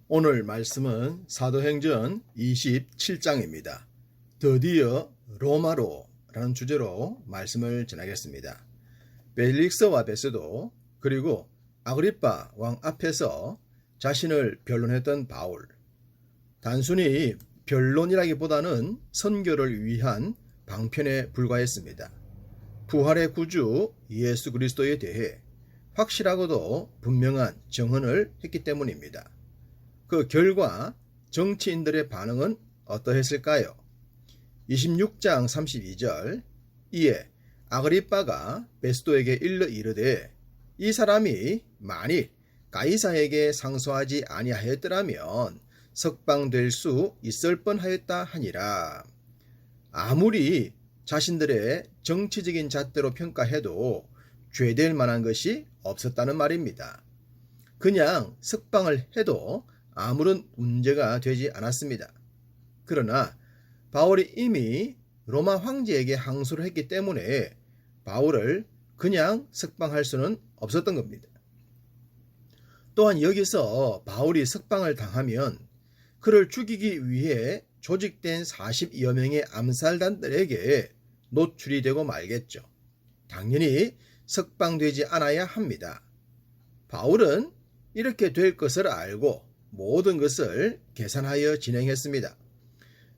오늘 말씀은 사도행전 27장입니다. 드디어 로마로 라는 주제로 말씀을 전하겠습니다. 벨릭스와 베스도 그리고 아그리빠 왕 앞에서 자신을 변론했던 바울. 단순히 변론이라기보다는 선교를 위한 방편에 불과했습니다. 부활의 구주 예수 그리스도에 대해 확실하고도 분명한 정언을 했기 때문입니다. 그 결과 정치인들의 반응은 어떠했을까요? 26장 32절 이에 아그리빠가 베스도에게 일러 이르되 이 사람이 만일 가이사에게 상소하지 아니하였더라면 석방될 수 있을 뻔하였다 하니라. 아무리 자신들의 정치적인 잣대로 평가해도 죄될 만한 것이 없었다는 말입니다. 그냥 석방을 해도 아무런 문제가 되지 않았습니다. 그러나 바울이 이미 로마 황제에게 항소를 했기 때문에 바울을 그냥 석방할 수는 없었던 겁니다. 또한 여기서 바울이 석방을 당하면 그를 죽이기 위해 조직된 40여 명의 암살단들에게 노출이 되고 말겠죠. 당연히 석방되지 않아야 합니다. 바울은 이렇게 될 것을 알고 모든 것을 계산하여 진행했습니다.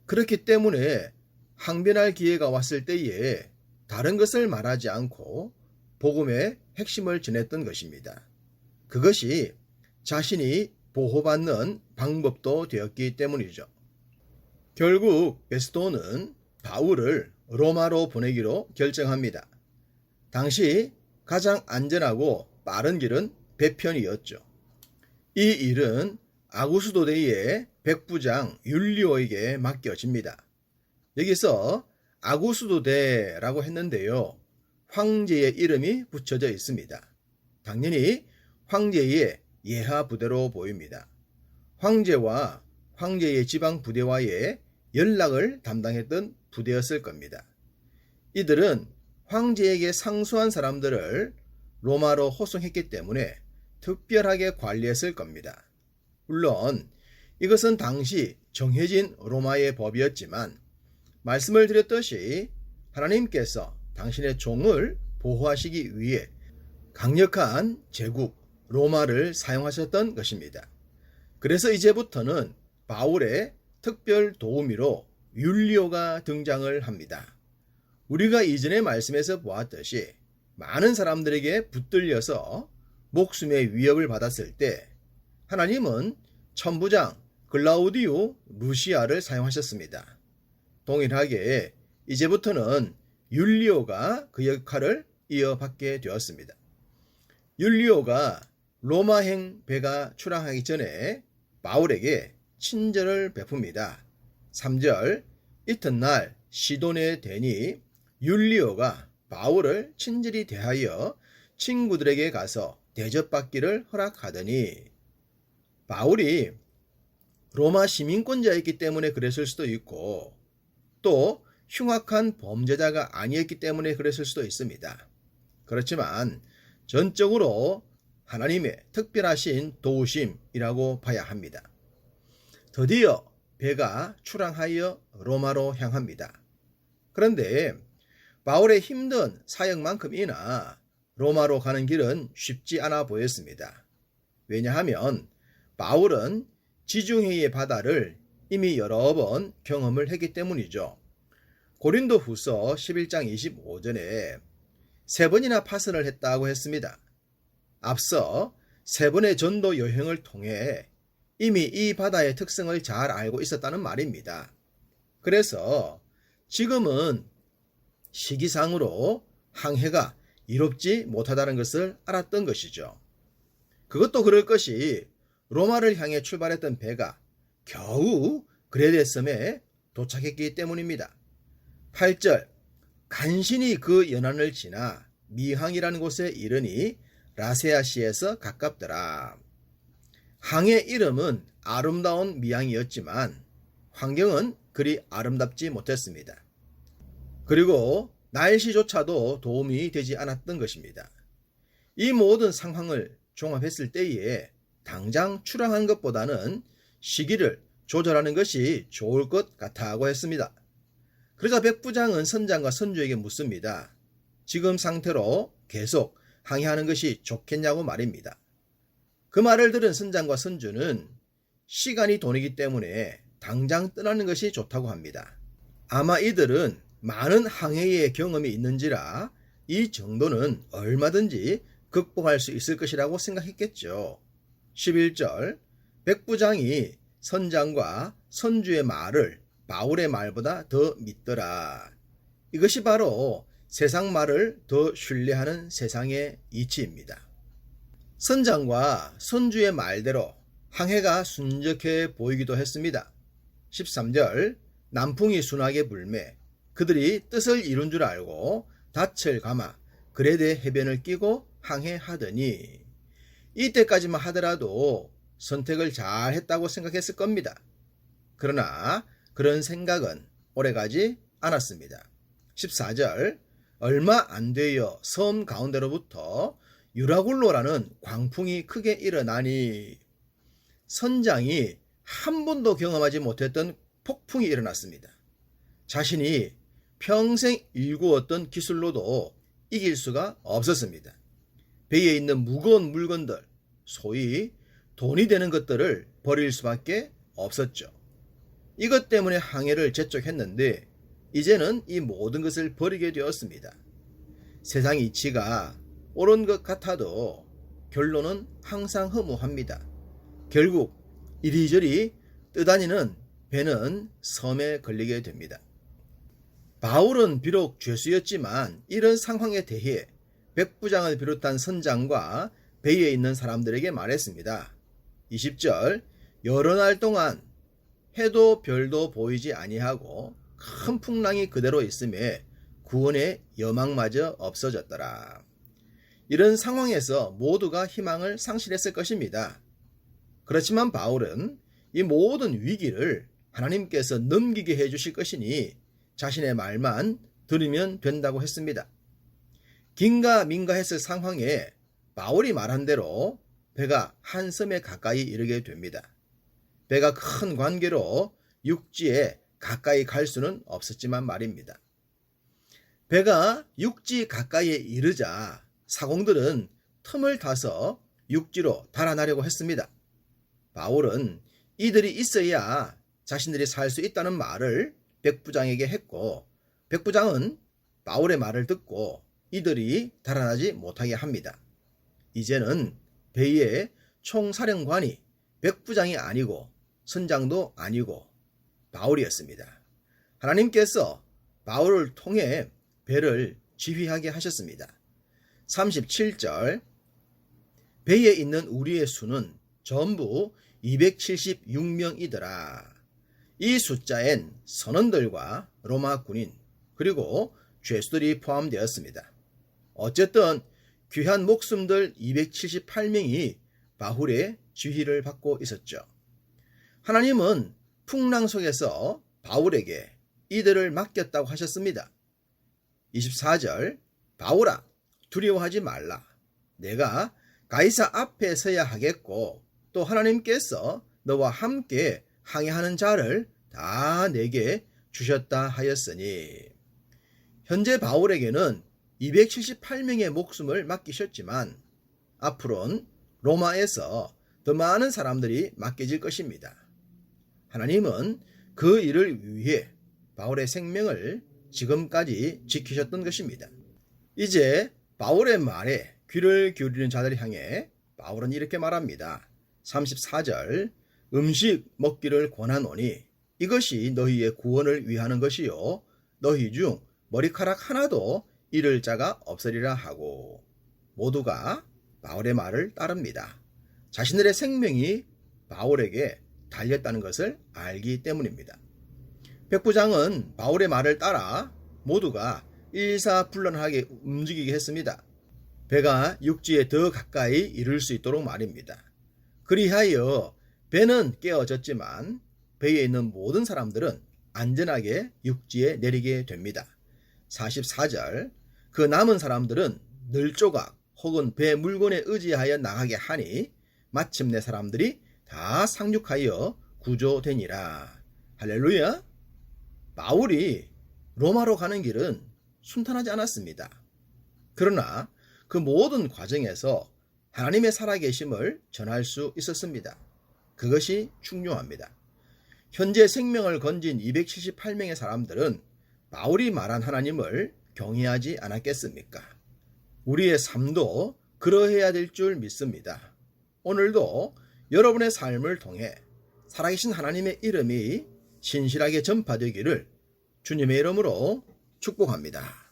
그렇기 때문에 항변할 기회가 왔을 때에 다른 것을 말하지 않고 복음의 핵심을 전했던 것입니다. 그것이 자신이 보호받는 방법도 되었기 때문이죠. 결국 베스도는 바울을 로마로 보내기로 결정합니다. 당시 가장 안전하고 빠른 길은 배편이었죠. 이 일은 아구스도대의 백부장 율리오에게 맡겨집니다. 여기서 아구스도대라고 했는데요. 황제의 이름이 붙여져 있습니다. 당연히 황제의 예하 부대로 보입니다. 황제와 황제의 지방 부대와의 연락을 담당했던 부대였을 겁니다. 이들은 황제에게 상소한 사람들을 로마로 호송했기 때문에 특별하게 관리했을 겁니다. 물론 이것은 당시 정해진 로마의 법이었지만 말씀을 드렸듯이 하나님께서 당신의 종을 보호하시기 위해 강력한 제국 로마를 사용하셨던 것입니다. 그래서 이제부터는 바울의 특별 도우미로 율리오가 등장을 합니다. 우리가 이전의 말씀에서 보았듯이 많은 사람들에게 붙들려서 목숨의 위협을 받았을 때 하나님은 천부장 글라우디오 루시아를 사용하셨습니다. 동일하게 이제부터는 율리오가 그 역할을 이어받게 되었습니다. 율리오가 로마행 배가 출항하기 전에 바울에게 친절을 베풉니다. 3절 이튿날 시돈에 대니 율리오가 바울을 친절히 대하여 친구들에게 가서 대접받기를 허락하더니 바울이 로마 시민권자였기 때문에 그랬을 수도 있고 또 흉악한 범죄자가 아니었기 때문에 그랬을 수도 있습니다. 그렇지만 전적으로 하나님의 특별하신 도우심이라고 봐야 합니다. 드디어 배가 출항하여 로마로 향합니다. 그런데 바울의 힘든 사역만큼이나 로마로 가는 길은 쉽지 않아 보였습니다. 왜냐하면 바울은 지중해의 바다를 이미 여러 번 경험을 했기 때문이죠. 고린도 후서 11장 25절에 3번이나 파선을 했다고 했습니다. 앞서 3번의 전도 여행을 통해 이미 이 바다의 특성을 잘 알고 있었다는 말입니다. 그래서 지금은 시기상으로 항해가 이롭지 못하다는 것을 알았던 것이죠. 그것도 그럴 것이 로마를 향해 출발했던 배가 겨우 그레데 섬에 도착했기 때문입니다. 8절 간신히 그 연안을 지나 미항이라는 곳에 이르니 라세아시에서 가깝더라. 항의 이름은 아름다운 미항이었지만 환경은 그리 아름답지 못했습니다. 그리고 날씨조차도 도움이 되지 않았던 것입니다. 이 모든 상황을 종합했을 때에 당장 출항한 것보다는 시기를 조절하는 것이 좋을 것 같다고 했습니다. 그러자 백부장은 선장과 선주에게 묻습니다. 지금 상태로 계속 항해하는 것이 좋겠냐고 말입니다. 그 말을 들은 선장과 선주는 시간이 돈이기 때문에 당장 떠나는 것이 좋다고 합니다. 아마 이들은 많은 항해의 경험이 있는지라 이 정도는 얼마든지 극복할 수 있을 것이라고 생각했겠죠. 11절 백부장이 선장과 선주의 말을 바울의 말보다 더 믿더라. 이것이 바로 세상 말을 더 신뢰하는 세상의 이치입니다. 선장과 선주의 말대로 항해가 순적해 보이기도 했습니다. 13절 남풍이 순하게 불매 그들이 뜻을 이룬 줄 알고 닻을 감아 그레데 해변을 끼고 항해하더니 이때까지만 하더라도 선택을 잘 했다고 생각했을 겁니다. 그러나 그런 생각은 오래가지 않았습니다. 14절 얼마 안 되어 섬 가운데로부터 유라굴로라는 광풍이 크게 일어나니 선장이 한 번도 경험하지 못했던 폭풍이 일어났습니다. 자신이 평생 일구었던 기술로도 이길 수가 없었습니다. 배에 있는 무거운 물건들, 소위 돈이 되는 것들을 버릴 수밖에 없었죠. 이것 때문에 항해를 재촉했는데 이제는 이 모든 것을 버리게 되었습니다. 세상 이치가 옳은 것 같아도 결론은 항상 허무합니다. 결국 이리저리 떠다니는 배는 섬에 걸리게 됩니다. 바울은 비록 죄수였지만 이런 상황에 대해 백부장을 비롯한 선장과 배에 있는 사람들에게 말했습니다. 20절 여러 날 동안 해도 별도 보이지 아니하고 큰 풍랑이 그대로 있음에 구원의 여망마저 없어졌더라. 이런 상황에서 모두가 희망을 상실했을 것입니다. 그렇지만 바울은 이 모든 위기를 하나님께서 넘기게 해주실 것이니 자신의 말만 들으면 된다고 했습니다. 긴가민가했을 상황에 바울이 말한 대로 배가 한 섬에 가까이 이르게 됩니다. 배가 큰 관계로 육지에 가까이 갈 수는 없었지만 말입니다. 배가 육지 가까이에 이르자 사공들은 틈을 타서 육지로 달아나려고 했습니다. 바울은 이들이 있어야 자신들이 살 수 있다는 말을 백부장에게 했고 백부장은 바울의 말을 듣고 이들이 달아나지 못하게 합니다. 이제는 배의 총사령관이 백부장이 아니고 선장도 아니고 바울이었습니다. 하나님께서 바울을 통해 배를 지휘하게 하셨습니다. 37절 배에 있는 우리의 수는 전부 276명이더라. 이 숫자엔 선원들과 로마 군인 그리고 죄수들이 포함되었습니다. 어쨌든 귀한 목숨들 278명이 바울의 지휘를 받고 있었죠. 하나님은 풍랑 속에서 바울에게 이들을 맡겼다고 하셨습니다. 24절 바울아 두려워하지 말라. 내가 가이사 앞에 서야 하겠고 또 하나님께서 너와 함께 항해하는 자를 다 내게 주셨다 하였으니 현재 바울에게는 278명의 목숨을 맡기셨지만 앞으로는 로마에서 더 많은 사람들이 맡겨질 것입니다. 하나님은 그 일을 위해 바울의 생명을 지금까지 지키셨던 것입니다. 이제 바울의 말에 귀를 기울이는 자들을 향해 바울은 이렇게 말합니다. 34절 음식 먹기를 권하노니 이것이 너희의 구원을 위하는 것이요 너희 중 머리카락 하나도 잃을 자가 없으리라 하고 모두가 바울의 말을 따릅니다. 자신들의 생명이 바울에게 달렸다는 것을 알기 때문입니다. 백부장은 바울의 말을 따라 모두가 일사불란하게 움직이게 했습니다. 배가 육지에 더 가까이 이를 수 있도록 말입니다. 그리하여 배는 깨어졌지만 배에 있는 모든 사람들은 안전하게 육지에 내리게 됩니다. 44절 그 남은 사람들은 늘 조각 혹은 배 물건에 의지하여 나가게 하니 마침내 사람들이 다 상륙하여 구조되니라. 할렐루야! 바울이 로마로 가는 길은 순탄하지 않았습니다. 그러나 그 모든 과정에서 하나님의 살아계심을 전할 수 있었습니다. 그것이 중요합니다. 현재 생명을 건진 278명의 사람들은 바울이 말한 하나님을 경외하지 않았겠습니까? 우리의 삶도 그러해야 될 줄 믿습니다. 오늘도 여러분의 삶을 통해 살아계신 하나님의 이름이 신실하게 전파되기를 주님의 이름으로 축복합니다.